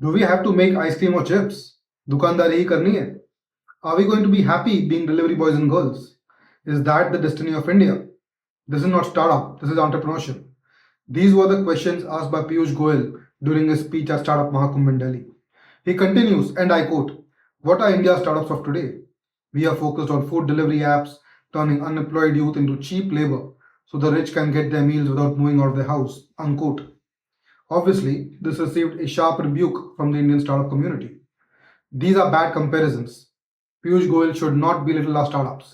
Do we have to make ice cream or chips? दुकानदारी ही करनी है. Are we going to be happy being delivery boys and girls? Is that the destiny of India? This is not startup, this is entrepreneurship. These were the questions asked by Piyush Goyal during his speech at Startup Mahakumbh in Delhi. He continues, and I quote, "What are India's startups of today? We are focused on food delivery apps, turning unemployed youth into cheap labor so the rich can get their meals without moving out of their house." Unquote. Obviously, this received a sharp rebuke from the Indian startup community. These are bad comparisons. Piyush Goyal should not belittle our startups,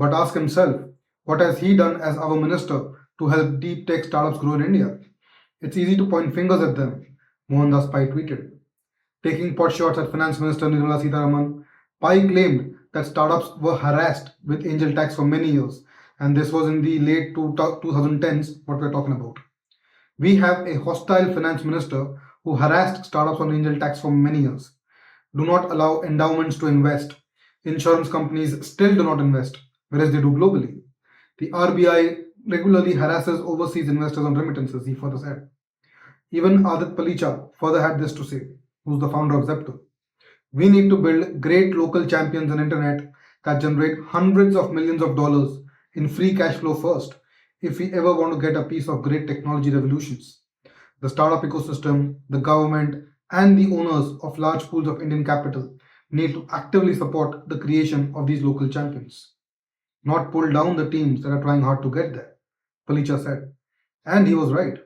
but ask himself, what has he done as our minister to help deep tech startups grow in India? It's easy to point fingers at them, Mohandas Pai tweeted. Taking pot shots at Finance Minister Nirmala Sitharaman, Pai claimed that startups were harassed with angel tax for many years, and this was in the late 2010s, what we're talking about. We have a hostile finance minister who harassed startups on angel tax for many years. Do not allow endowments to invest. Insurance companies still do not invest, whereas they do globally. The RBI regularly harasses overseas investors on remittances, he further said. Even Aadit Palicha further had this to say, who's the founder of Zepto. We need to build great local champions on internet that generate hundreds of millions of dollars in free cash flow first if we ever want to get a piece of great technology revolutions. The startup ecosystem, the government, and the owners of large pools of Indian capital need to actively support the creation of these local champions, not pull down the teams that are trying hard to get there, Palicha said. And he was right.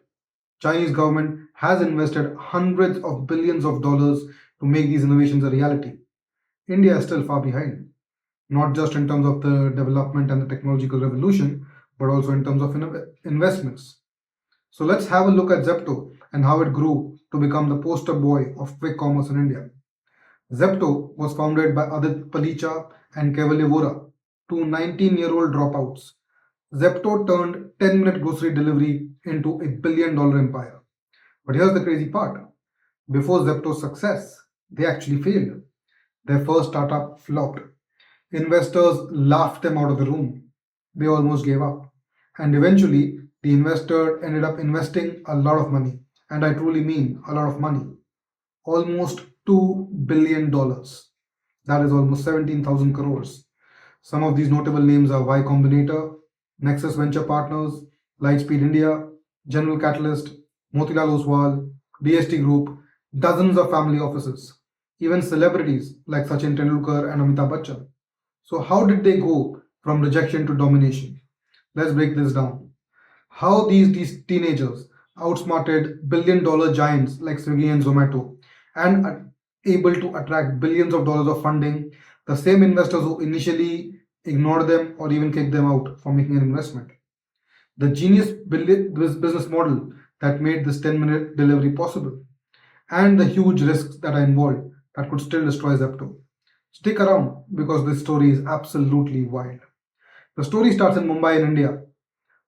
Chinese government has invested hundreds of billions of dollars to make these innovations a reality. India is still far behind, not just in terms of the development and the technological revolution, but also in terms of investments. So let's have a look at Zepto and how it grew to become the poster boy of quick commerce in India. Zepto was founded by Aadit Palicha and Kaivalya Vora, two 19-year-old dropouts. Zepto turned 10-minute grocery delivery into $1 billion empire. But here's the crazy part. Before Zepto's success, they actually failed. Their first startup flopped. Investors laughed them out of the room. They almost gave up. And eventually, the investor ended up investing a lot of money. And I truly mean a lot of money. Almost $2 billion. That is almost 17,000 crores. Some of these notable names are Y Combinator, Nexus Venture Partners, Lightspeed India, General Catalyst, Motilal Oswal, DST Group, dozens of family offices, even celebrities like Sachin Tendulkar and Amitabh Bachchan. So how did they go from rejection to domination? Let's break this down. How these teenagers outsmarted billion-dollar giants like Swiggy and Zomato and are able to attract billions of dollars of funding, the same investors who initially ignored them or even kicked them out for making an investment. The genius business model that made this 10-minute delivery possible, and the huge risks that are involved that could still destroy Zepto. Stick around because this story is absolutely wild. The story starts in Mumbai in India,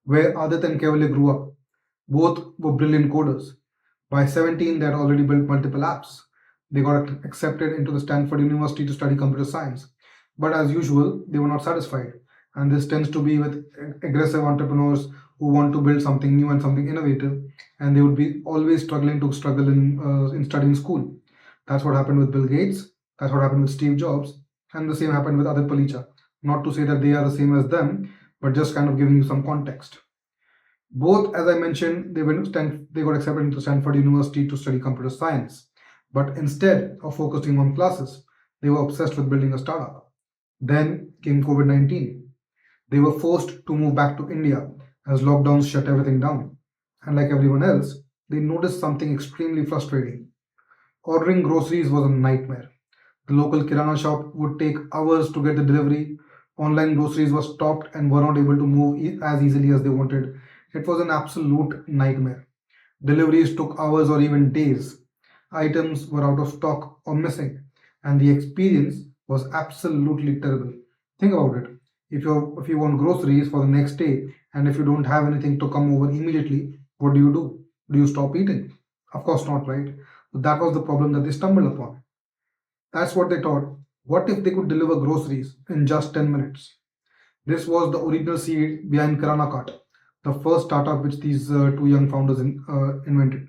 where Aadit and Kaivalya grew up. Both were brilliant coders. By 17, they had already built multiple apps. They got accepted into the Stanford University to study computer science. But as usual, they were not satisfied. And this tends to be with aggressive entrepreneurs who want to build something new and something innovative, and they would be always struggle in studying school. That's what happened with Bill Gates. That's what happened with Steve Jobs, and the same happened with Aadit Palicha. Not to say that they are the same as them, but just kind of giving you some context. Both, as I mentioned, they got accepted into Stanford University to study computer science, but instead of focusing on classes, they were obsessed with building a startup. Then came COVID-19. They were forced to move back to India as lockdowns shut everything down. And like everyone else, they noticed something extremely frustrating. Ordering groceries was a nightmare. The local kirana shop would take hours to get the delivery. Online groceries were stopped and were not able to move as easily as they wanted. It was an absolute nightmare. Deliveries took hours or even days. Items were out of stock or missing, and the experience was absolutely terrible. Think about it. If you want groceries for the next day and if you don't have anything to come over immediately, what do? Do you stop eating? Of course not, right? So that was the problem that they stumbled upon. That's what they thought. What if they could deliver groceries in just 10 minutes? This was the original seed behind Kirana Cart, the first startup which these two young founders invented.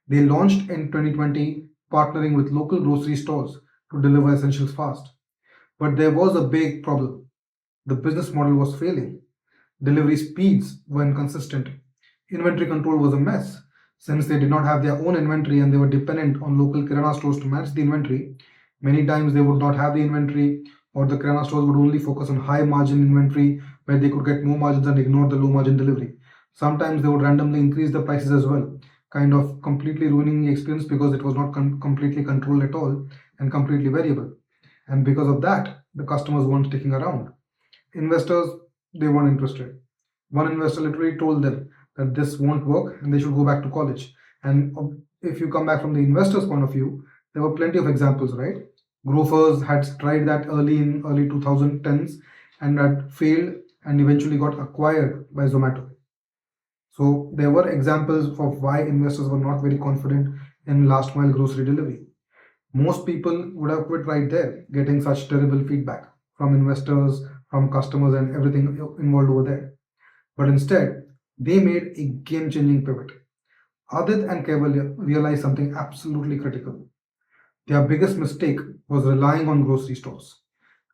They launched in 2020 partnering with local grocery stores to deliver essentials fast. But there was a big problem. The business model was failing. Delivery speeds were inconsistent. Inventory control was a mess. Since they did not have their own inventory and they were dependent on local kirana stores to manage the inventory, many times they would not have the inventory, or the kirana stores would only focus on high margin inventory where they could get more margins and ignore the low margin delivery. Sometimes they would randomly increase the prices as well, kind of completely ruining the experience because it was not completely controlled at all and completely variable. And because of that, the customers weren't sticking around. Investors, they weren't interested. One investor literally told them that this won't work and they should go back to college. And if you come back from the investor's point of view, there were plenty of examples, right? Grofers had tried that early 2010s and had failed and eventually got acquired by Zomato. So there were examples of why investors were not very confident in last mile grocery delivery. Most people would have quit right there, getting such terrible feedback from investors, from customers, and everything involved over there. But instead, they made a game changing pivot. Adit and Keval realized something absolutely critical. Their biggest mistake was relying on grocery stores.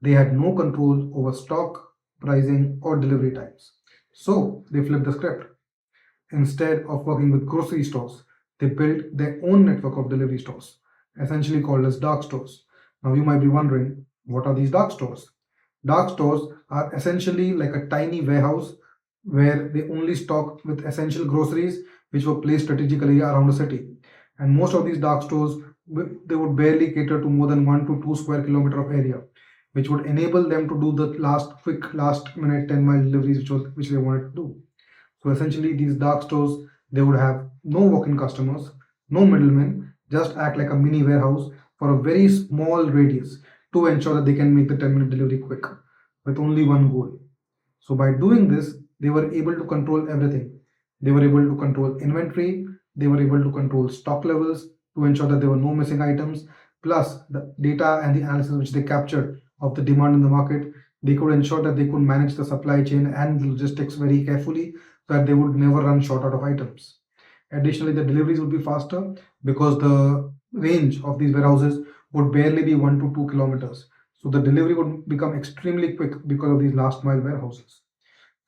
They had no control over stock, pricing, or delivery times. So they flipped the script. Instead of working with grocery stores, they built their own network of delivery stores, essentially called as dark stores. Now you might be wondering, what are these dark stores? Dark stores are essentially like a tiny warehouse where they only stock with essential groceries which were placed strategically around a city. And most of these dark stores, they would barely cater to more than 1 to 2 square kilometer of area, which would enable them to do the last minute 10-mile deliveries which they wanted to do. So essentially, these dark stores, they would have no walk-in customers, no middlemen, just act like a mini warehouse for a very small radius to ensure that they can make the 10-minute delivery quick with only one goal. So by doing this, they were able to control everything. They were able to control inventory, they were able to control stock levels to ensure that there were no missing items, plus the data and the analysis which they captured of the demand in the market, they could ensure that they could manage the supply chain and logistics very carefully so that they would never run short out of items. Additionally, the deliveries would be faster because the range of these warehouses would barely be 1 to 2 kilometers. So the delivery would become extremely quick because of these last mile warehouses.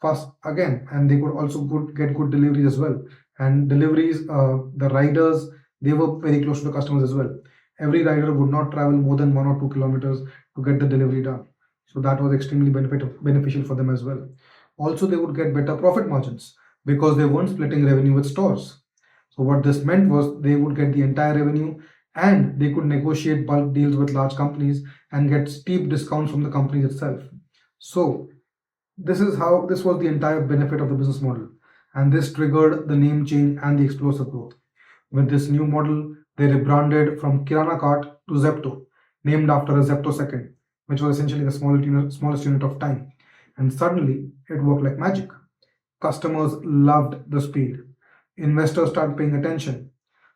Fast again, and they could also get good deliveries as well. And deliveries, the riders, they were very close to the customers as well. Every rider would not travel more than 1 or 2 kilometers to get the delivery done. So that was extremely beneficial for them as well. Also, they would get better profit margins because they weren't splitting revenue with stores. So what this meant was they would get the entire revenue and they could negotiate bulk deals with large companies and get steep discounts from the company itself. So this was the entire benefit of the business model, and this triggered the name change and the explosive growth. With this new model, they rebranded from Kirana Cart to Zepto, named after a Zeptosecond, which was essentially the smallest unit of time. And suddenly, it worked like magic. Customers loved the speed. Investors started paying attention.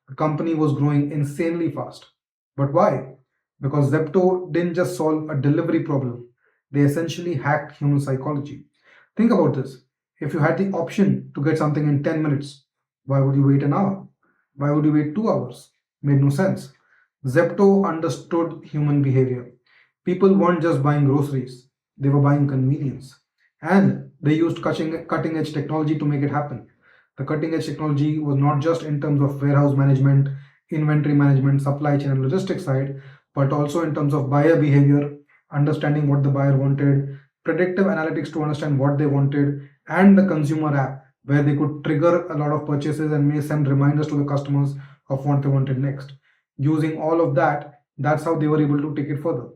The company was growing insanely fast. But why? Because Zepto didn't just solve a delivery problem, they essentially hacked human psychology. Think about this. If you had the option to get something in 10 minutes, why would you wait an hour? Why would you wait 2 hours? Made no sense. Zepto understood human behavior. People weren't just buying groceries, they were buying convenience. And they used cutting edge technology to make it happen. The cutting edge technology was not just in terms of warehouse management, inventory management, supply chain, and logistics side, but also in terms of buyer behavior, understanding what the buyer wanted, predictive analytics to understand what they wanted, and the consumer app where they could trigger a lot of purchases and may send reminders to the customers of what they wanted next. Using all of that, that's how they were able to take it further.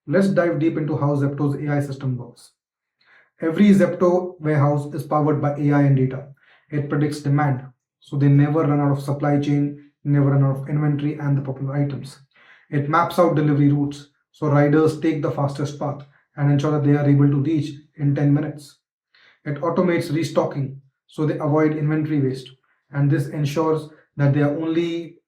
Let's dive deep into how Zepto's AI system works. Every Zepto warehouse is powered by AI and data. It predicts demand, so they never run out of supply chain, never run out of inventory and the popular items. It maps out delivery routes, so riders take the fastest path and ensure that they are able to reach in 10 minutes. It automates restocking, so they avoid inventory waste, and this ensures that they are only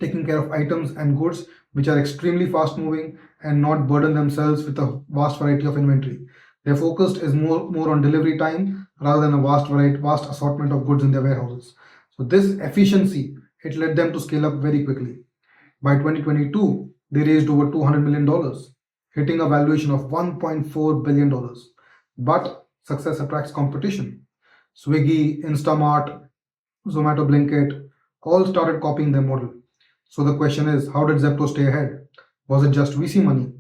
taking care of items and goods which are extremely fast moving and not burden themselves with a vast variety of inventory. Their focus is more on delivery time rather than a vast assortment of goods in their warehouses. So this efficiency, it led them to scale up very quickly. By 2022, they raised over $200 million, hitting a valuation of $1.4 billion. But success attracts competition. Swiggy, Instamart, Zomato, Blinkit all started copying their model. So the question is, how did Zepto stay ahead? Was it just VC money?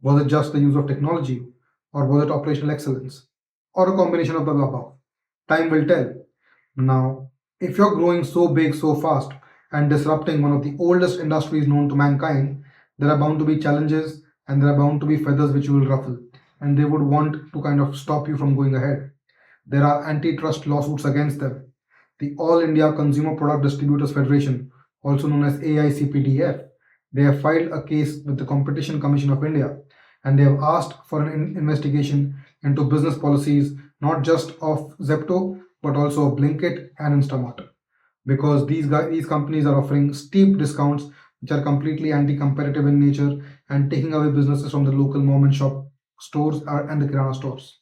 Was it just the use of technology? Or was it operational excellence? Or a combination of the above? Time will tell. Now, if you're growing so big so fast and disrupting one of the oldest industries known to mankind, there are bound to be challenges and there are bound to be feathers which you will ruffle, and they would want to kind of stop you from going ahead. There are antitrust lawsuits against them. The All India Consumer Product Distributors Federation, also known as AICPDF, they have filed a case with the Competition Commission of India, and they have asked for an investigation into business policies not just of Zepto but also of Blinkit and Instamart, because these companies are offering steep discounts which are completely anti-competitive in nature and taking away businesses from the local mom and shop stores and the kirana stores.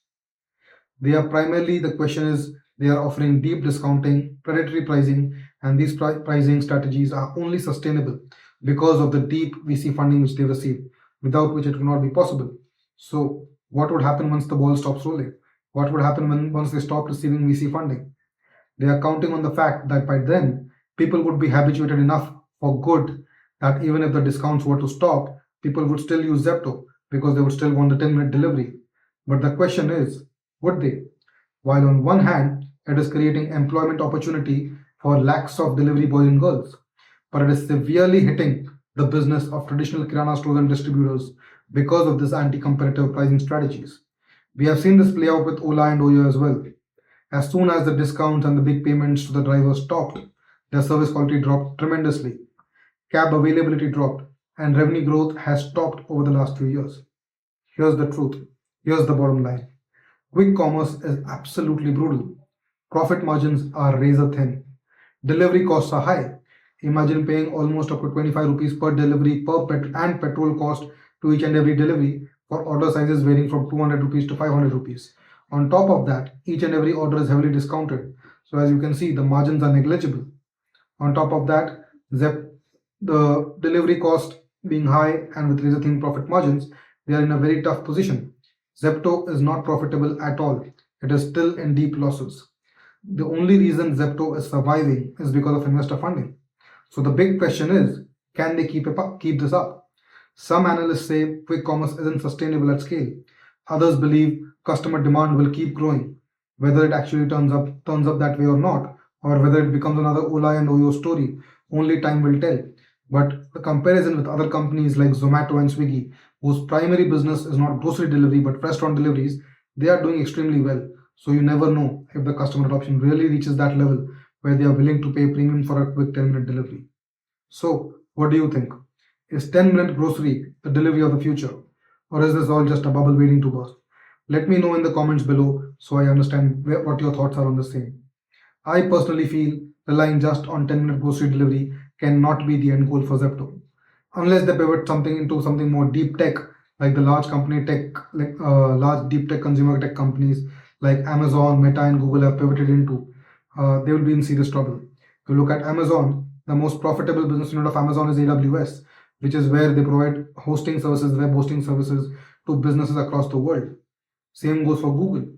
They are primarily, the question is, they are offering deep discounting, predatory pricing, and these pricing strategies are only sustainable because of the deep VC funding which they receive, without which it would not be possible. So, what would happen once the ball stops rolling? What would happen once they stop receiving VC funding? They are counting on the fact that by then, people would be habituated enough for good that even if the discounts were to stop, people would still use Zepto because they would still want the 10-minute delivery. But the question is, would they? While on one hand, it is creating employment opportunity for lakhs of delivery boys and girls, but it is severely hitting the business of traditional kirana stores and distributors because of this anti-competitive pricing strategies. We have seen this play out with Ola and Oyo as well. As soon as the discounts and the big payments to the drivers stopped, their service quality dropped tremendously. Cab availability dropped, and revenue growth has stopped over the last few years. Here's the truth. Here's the bottom line. Quick commerce is absolutely brutal. Profit margins are razor thin. Delivery costs are high. Imagine paying almost up to 25 rupees per delivery and petrol cost to each and every delivery for order sizes varying from 200 rupees to 500 rupees. On top of that, each and every order is heavily discounted. So as you can see, the margins are negligible. On top of that, the delivery cost being high and with razor thin profit margins, they are in a very tough position. Zepto is not profitable at all. It is still in deep losses. The only reason Zepto is surviving is because of investor funding. So the big question is, can they keep this up? Some analysts say quick commerce isn't sustainable at scale. Others believe customer demand will keep growing. Whether it actually turns up that way or not, or whether it becomes another Ola and Oyo story, only time will tell. But the comparison with other companies like Zomato and Swiggy, whose primary business is not grocery delivery but restaurant deliveries, they are doing extremely well. So you never know if the customer adoption really reaches that level where they are willing to pay premium for a quick 10-minute delivery. So, what do you think? Is 10-minute grocery the delivery of the future? Or is this all just a bubble waiting to burst? Let me know in the comments below so I understand what your thoughts are on the same. I personally feel relying just on 10-minute grocery delivery cannot be the end goal for Zepto. Unless they pivot into something more deep tech, like the large deep tech consumer tech companies like Amazon, Meta, and Google have pivoted into, they will be in serious trouble. If you look at Amazon, the most profitable business unit of Amazon is AWS, which is where they provide hosting services, web hosting services to businesses across the world. Same goes for Google.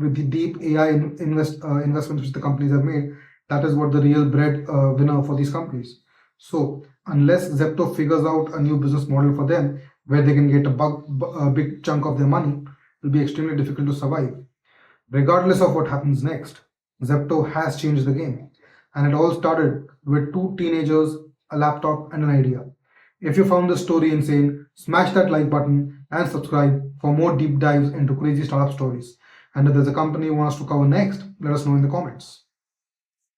With the deep AI investments which the companies have made, that is what the real bread winner for these companies. So unless Zepto figures out a new business model for them where they can get a big chunk of their money, it will be extremely difficult to survive. Regardless of what happens next, Zepto has changed the game. And it all started with two teenagers, a laptop, and an idea. If you found this story insane, smash that like button and subscribe for more deep dives into crazy startup stories. And if there's a company you want us to cover next, let us know in the comments.